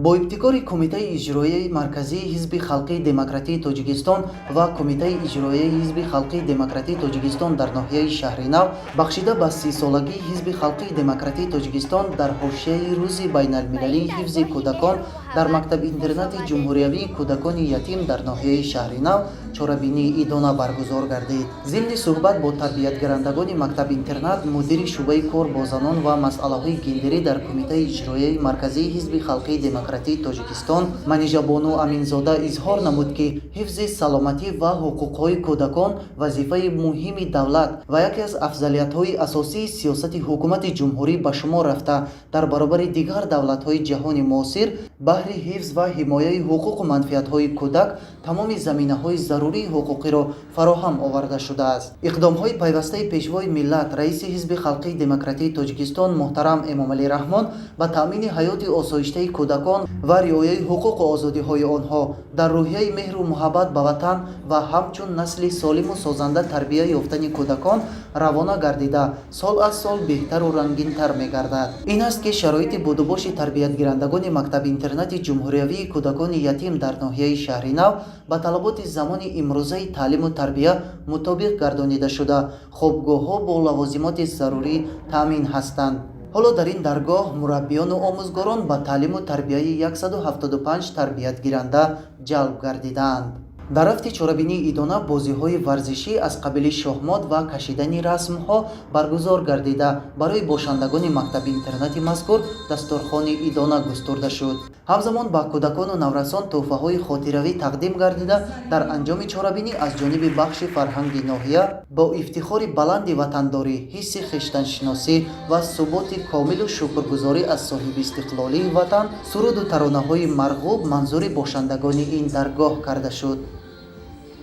با ابتکار کمیته اجرایی مرکزی حزب خلقی دموکراتی تاجیکستان و کمیته اجرایی حزب خلقی دموکراتی تاجیکستان در ناحیه شهر نو بخشیده به 30 سالگی حزب خلقی دموکراتی تاجیکستان در حاشیه روز بین المللی حفظ کودکان در مکتب اینترنت جمهوریوی کودکان یتیم در ناحیه شهر نو چورابینی ایدونا برگزار گردید. ضمن صحبت با تربیتگرندگان مکتب اینترنت مدیر شعبه کار با زنان و مسئله‌های گندری در کمیته اجرایی مرکزی حزب خلقی دموکراتی تاجیکستان منیژه بانو امینزاده اظهار نمود که حفظ سلامتی و حقوق‌های کودکان وظیفه مهمی دولت و یکی از افضلیت‌های اساسی سیاست حکومت جمهوری به شمار رفته در برابر دیگر دولت‌های جهان معاصر بهر حفظ و حمایت حقوق و منفعت‌های کودک تمام زمینه‌های ضروری حقوقی را فراهم آورده شده است. اقدام‌های پیوسته پیشوای ملت رئیس حزب خلقی دموکراتی تاجیکستان محترم امامعلی رحمان به تامین حیات آسایشته کودکان و رعایت حقوق و آزادی‌های آنها در روحیه مهر و محبت به وطن و همچون نسل سالم و سازنده تربیت یافتن کودکان روانه گردیده سال از سال بهتر و رنگین‌تر می‌گردد. این است که شرایط بودوباش تربیتگرندگان مکتب اینترنت جمهوریوی کودکان یتیم در ناحیه شهر نو به طلبات زمان امروزه تعلیم و تربیت مطابق گردانیده شده خوابگاه‌ها با لوازمات ضروری تامین هستند. حالا در این درگاه مربیان و آموزگاران به تعلیم و تربیت 175 تربیتگیرنده جلب گردیدند. در هفته چورابینی ایدونا بازی‌های ورزشی از قبیل شاهمات و کشیدن رسم‌ها برگزار گردیده برای باشندگان مکتب اینترنت مذکور دستورخوان ایدونا گسترده شد. همزمان به کودکان و نورسان تحفه‌های خاطروی تقدیم گردیده در انجام چورابینی از جانب بخش فرهنگی ناحیه با افتخار بلند وطنداری، حس خویشتن‌شناسی و ثبات کامل و شکرگزاری از صاحب استقلالی وطن سرود و ترانه‌های مرغوب منظور باشندگان این درگاه کرده شد.